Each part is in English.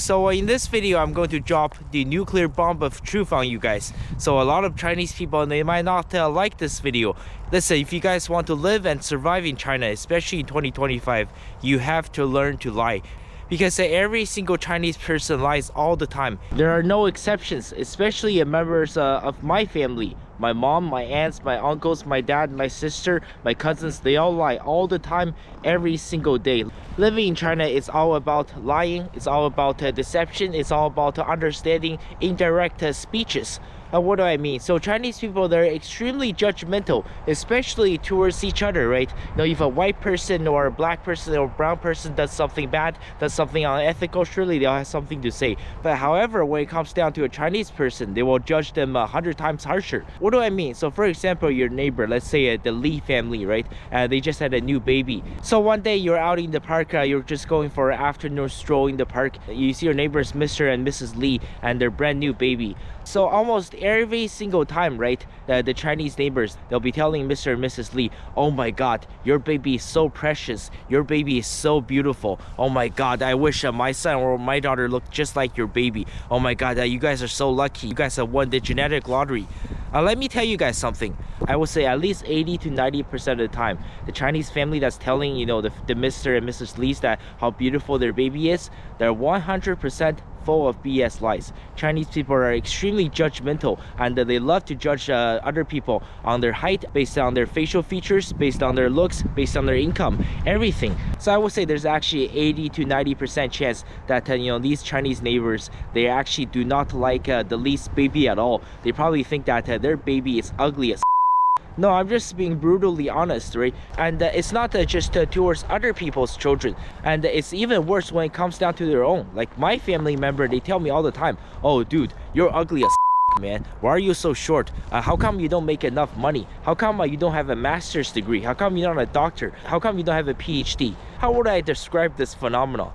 So in this video, I'm going to drop the nuclear bomb of truth on you guys. So a lot of Chinese people, they might not like this video. Listen, if you guys want to live and survive in China, especially in 2025, you have to learn to lie. Because every single Chinese person lies all the time. There are no exceptions, especially members of my family. My mom, my aunts, my uncles, my dad, my sister, my cousins, they all lie all the time, every single day. Living in China is all about lying, it's all about deception, it's all about understanding indirect speeches. What do I mean? So Chinese people, they're extremely judgmental, especially towards each other, right? You know, if a white person or a black person or a brown person does something bad, does something unethical, surely they'll have something to say. But however, when it comes down to a Chinese person, they will judge them 100 times harsher. What do I mean? So for example, your neighbor, let's say the Lee family, right? They just had a new baby. So one day you're out in the park, you're just going for an afternoon stroll in the park. You see your neighbors, Mr. and Mrs. Lee, and their brand new baby. So almost every single time, right, the Chinese neighbors, they'll be telling Mr. and Mrs. Lee, oh my god, your baby is so precious, your baby is so beautiful, oh my god, I wish my son or my daughter looked just like your baby, oh my god, you guys are so lucky, you guys have won the genetic lottery. Let me tell you guys something. I would say at least 80 to 90% of the time, the Chinese family that's telling, you know, the Mr. and Mrs. Lee's that how beautiful their baby is, they're 100% full of BS lies. Chinese people are extremely judgmental, and they love to judge other people on their height, based on their facial features, based on their looks, based on their income, everything. So I would say there's actually 80 to 90% chance that you know, these Chinese neighbors, they actually do not like the Lee's baby at all. They probably think that their baby is ugly as No, I'm just being brutally honest, right? And it's not just towards other people's children, and it's even worse when it comes down to their own. Like my family member, they tell me all the time, oh dude, you're ugly as man, why are you so short? How come you don't make enough money? How come you don't have a master's degree? How come you're not a doctor? How come you don't have a PhD? How would I describe this phenomenon?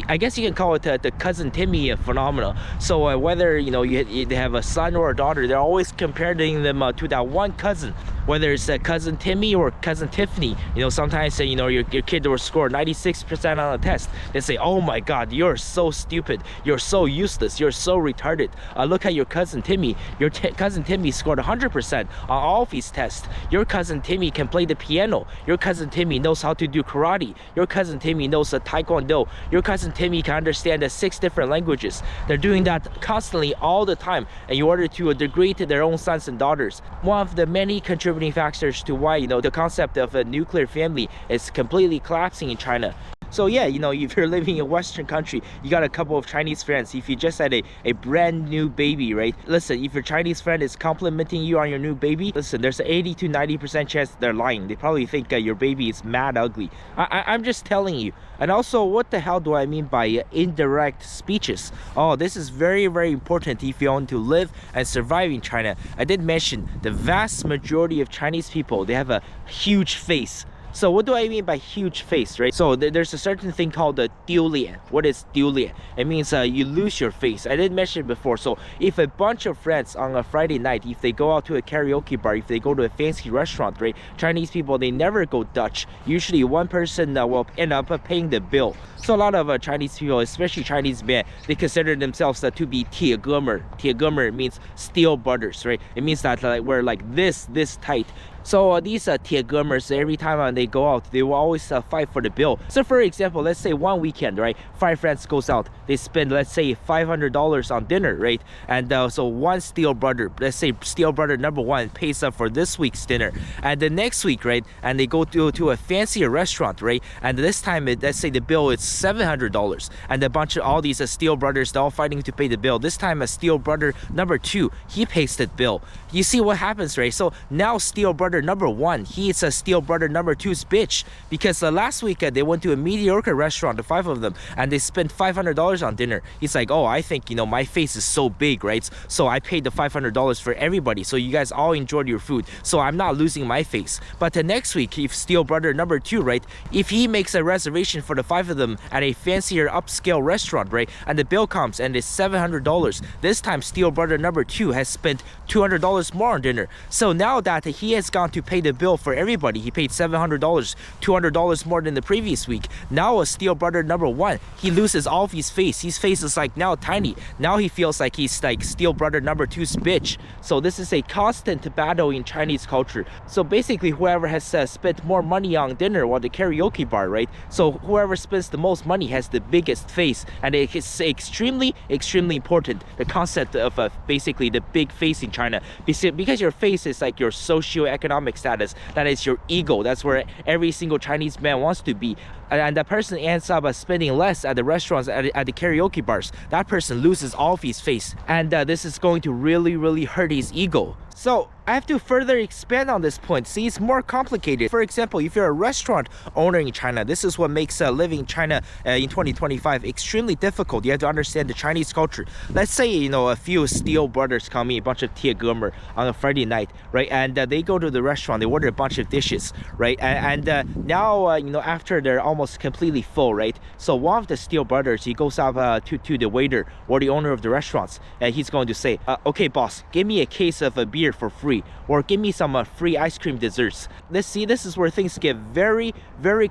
I guess you can call it the cousin Timmy phenomenon. So whether you know you have a son or a daughter, they're always comparing them to that one cousin. Whether it's cousin Timmy or cousin Tiffany, you know, sometimes you know your kid will score 96% on a test. They say, oh my god, you're so stupid, you're so useless, you're so retarded. Look at your cousin Timmy. Your cousin Timmy scored 100% on all of his tests. Your cousin Timmy can play the piano. Your cousin Timmy knows how to do karate. Your cousin Timmy knows taekwondo. Your cousin Timmy can understand 6 different languages. They're doing that constantly all the time in order to degrade their own sons and daughters. One of the many contributing factors to why, you know, the concept of a nuclear family is completely collapsing in China. So yeah, you know, if you're living in a Western country, you got a couple of Chinese friends. If you just had a brand new baby, right? Listen, if your Chinese friend is complimenting you on your new baby, listen, there's an 80 to 90% chance they're lying. They probably think your baby is mad ugly. I'm just telling you. And also, what the hell do I mean by indirect speeches? Oh, this is very, very important if you want to live and survive in China. I did mention the vast majority of Chinese people, they have a huge face. So what do I mean by huge face, right? So there's a certain thing called the 丢脸. What is 丢脸? It means you lose your face. I didn't mention it before. So if a bunch of friends on a Friday night, if they go out to a karaoke bar, if they go to a fancy restaurant, right? Chinese people, they never go Dutch. Usually one person will end up paying the bill. So a lot of Chinese people, especially Chinese men, they consider themselves to be 铁哥们. 铁哥们 means steel brothers, right? It means that we're like this tight. So these 铁哥们, every time they go out, they will always fight for the bill. So for example, let's say one weekend, right? 5 friends goes out, they spend, let's say, $500 on dinner, right? And so one steel brother, let's say steel brother number 1 pays up for this week's dinner. And the next week, right? And they go to a fancier restaurant, right? And this time, let's say the bill is $700. And a bunch of all these steel brothers, they're all fighting to pay the bill. This time, a steel brother number 2, he pays the bill. You see what happens, right? So now steel brother number 1, he is a steel brother number 2's bitch, because last week they went to a mediocre restaurant, the 5 of them, and they spent $500 on dinner. He's like, oh, I think, you know, my face is so big, right? So I paid the $500 for everybody, so you guys all enjoyed your food, so I'm not losing my face. But the next week, if steel brother number 2, right, if he makes a reservation for the 5 of them at a fancier upscale restaurant, right, and the bill comes and it's $700, this time steel brother number 2 has spent $200 more on dinner. So now that he has gone on to pay the bill for everybody. He paid $700, $200 more than the previous week. Now a steel brother number 1, he loses all of his face. His face is like now tiny. Now he feels like he's like steel brother number 2's bitch. So this is a constant battle in Chinese culture. So basically whoever has spent more money on dinner or the karaoke bar, right? So whoever spends the most money has the biggest face, and it is extremely important, the concept of basically the big face in China, because your face is like your socio-economic status. That is your ego. That's where every single Chinese man wants to be. And that person ends up spending less at the restaurants, at the karaoke bars. That person loses all of his face, and this is going to really hurt his ego. So I have to further expand on this point. See, it's more complicated. For example, if you're a restaurant owner in China, this is what makes living in China in 2025 extremely difficult. You have to understand the Chinese culture. Let's say, you know, a few steel brothers come in, a bunch of Tiegemer on a Friday night, right? And they go to the restaurant, they order a bunch of dishes, right? And now, you know, after they're almost completely full, right? So one of the steel brothers, he goes up to the waiter or the owner of the restaurants, and he's going to say, okay, boss, give me a case of a beer for free, or give me some free ice cream desserts. Let's see, this is where things get very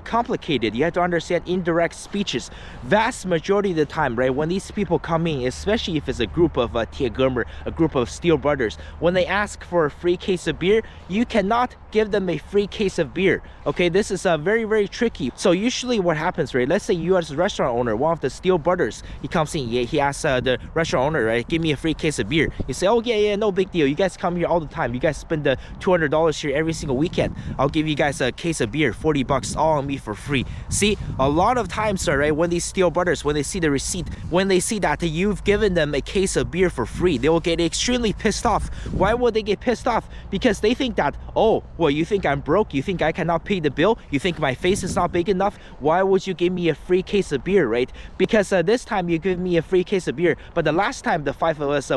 complicated. You have to understand indirect speeches. Vast majority of the time, right, when these people come in, especially if it's a group of Tiegemer, a group of steel brothers, when they ask for a free case of beer, you cannot give them a free case of beer. Okay, this is very tricky. So usually what happens, right, let's say you as a restaurant owner, one of the steel brothers, he comes in, he asks the restaurant owner, right, give me a free case of beer. You say, oh yeah, no big deal. You guys come here all the time. You guys spend the $200 here every single weekend. I'll give you guys a case of beer, $40, all on me for free. See, a lot of times, right, when these steel brothers, when they see the receipt, when they see that you've given them a case of beer for free, they will get extremely pissed off. Why would they get pissed off? Because they think that, oh, well, you think I'm broke? You think I cannot pay the bill? You think my face is not big enough? Why would you give me a free case of beer, right? Because this time you give me a free case of beer, but the last time the 5 of us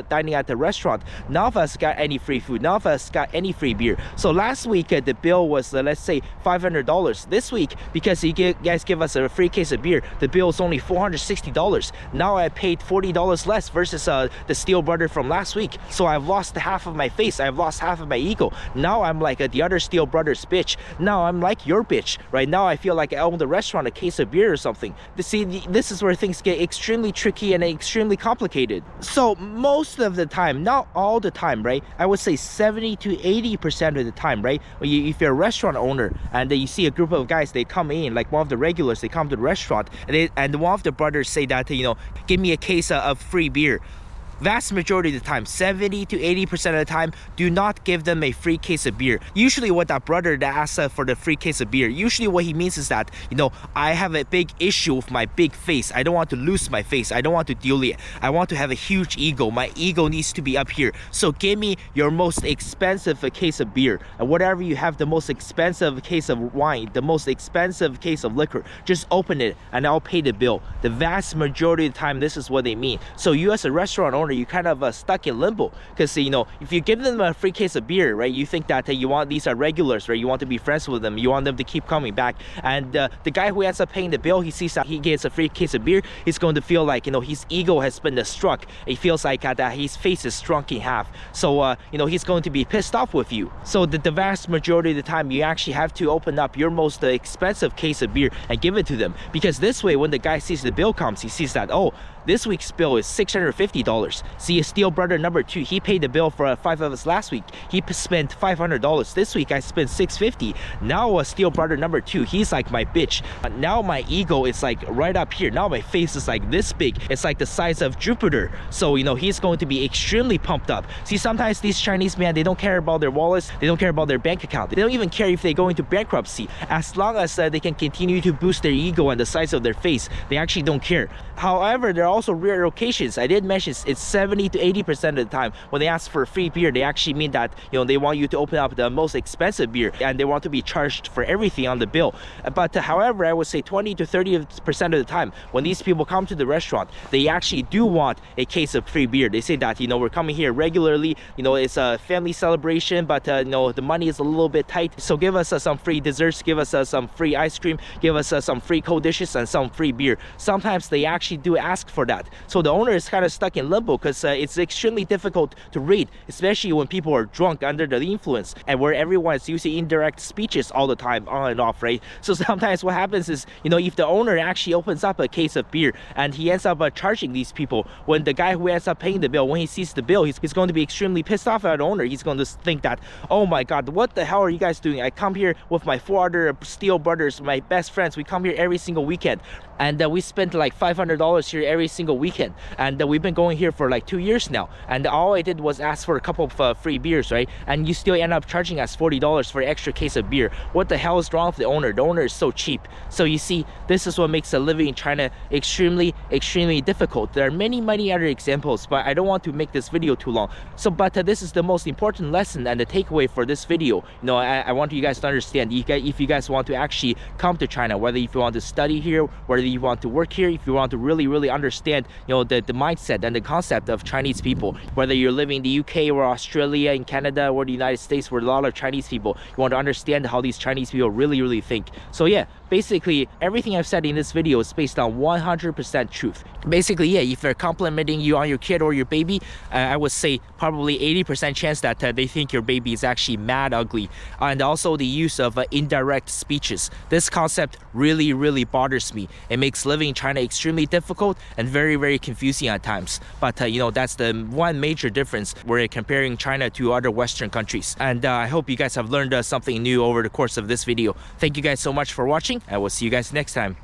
dining at the restaurant, none of us got any free food, none of us got any free beer. So last week the bill was let's say $500. This week, because you guys give us a free case of beer, the bill is only $460. Now I paid $40 less versus the steel brother from last week. So I've lost half of my face, I've lost half of my ego. Now I'm like the other steel brother's bitch. Now I'm like your bitch. Right now I feel like I own the restaurant a case of beer or something. See, this is where things get extremely tricky and extremely complicated. So most of the time, not all the time, right, I would say 70 to 80% of the time, right, if you're a restaurant owner and you see a group of guys, they come in, like one of the regulars, they come to the restaurant, and one of the brothers say that, you know, give me a case of free beer. Vast majority of the time, 70 to 80% of the time, do not give them a free case of beer. Usually what that brother that asks for the free case of beer, usually what he means is that, you know, I have a big issue with my big face. I don't want to lose my face. I don't want to deal it. I want to have a huge ego. My ego needs to be up here. So give me your most expensive case of beer. And whatever you have, the most expensive case of wine, the most expensive case of liquor, just open it and I'll pay the bill. The vast majority of the time, this is what they mean. So you as a restaurant owner, you kind of stuck in limbo, because you know, if you give them a free case of beer, right, you think that you want, these are regulars, right, you want to be friends with them, you want them to keep coming back, and the guy who ends up paying the bill, he sees that he gets a free case of beer, he's going to feel like, you know, his ego has been struck. He feels like that his face is shrunk in half. So you know, he's going to be pissed off with you. So the vast majority of the time, you actually have to open up your most expensive case of beer and give it to them, because this way, when the guy sees the bill comes, he sees that, oh, this week's bill is $650. See, steel brother number 2, he paid the bill for 5 of us last week. He spent $500. This week I spent $650. Now steel brother number 2, he's like my bitch. Now my ego is like right up here. Now my face is like this big. It's like the size of Jupiter. So, you know, he's going to be extremely pumped up. See, sometimes these Chinese men, they don't care about their wallets. They don't care about their bank account. They don't even care if they go into bankruptcy. As long as they can continue to boost their ego and the size of their face, they actually don't care. However, there are also rare occasions. I did mention it's 70 to 80% of the time when they ask for free beer, they actually mean that, you know, they want you to open up the most expensive beer and they want to be charged for everything on the bill. But however, I would say 20 to 30% of the time when these people come to the restaurant, they actually do want a case of free beer. They say that, you know, we're coming here regularly, you know, it's a family celebration, but you know, the money is a little bit tight, so give us some free desserts, give us some free ice cream, give us some free cold dishes and some free beer. Sometimes they actually do ask for for that. So the owner is kind of stuck in limbo because it's extremely difficult to read, especially when people are drunk under the influence and where everyone is using indirect speeches all the time on and off, right? So sometimes what happens is, if the owner actually opens up a case of beer and he ends up charging these people, when the guy who ends up paying the bill, when he sees the bill, he's going to be extremely pissed off at the owner. He's going to think that, oh my god, what the hell are you guys doing? I come here with my 4 other steel brothers, my best friends. We come here every single weekend, and we spent like $500 here every single weekend, and we've been going here for like 2 years now, and all I did was ask for a couple of free beers, right? And you still end up charging us $40 for an extra case of beer. What the hell is wrong with the owner? The owner is so cheap. So you see, this is what makes living in China extremely difficult. There are many other examples, but I don't want to make this video too long. So but this is the most important lesson and the takeaway for this video. I want you guys to understand, if you guys want to actually come to China, whether if you want to study here, whether you want to work here, if you want to really understand the mindset and the concept of Chinese people, whether you're living in the UK or Australia, in Canada or the United States, where a lot of Chinese people, you want to understand how these Chinese people really think. So yeah, basically everything I've said in this video is based on 100% truth. Basically, yeah, if they're complimenting you on your kid or your baby, I would say probably 80% chance that they think your baby is actually mad ugly. And also the use of indirect speeches. This concept really bothers me. It makes living in China extremely difficult and very confusing at times. But that's the one major difference when comparing China to other Western countries. And I hope you guys have learned something new over the course of this video. Thank you guys so much for watching, and we'll see you guys next time.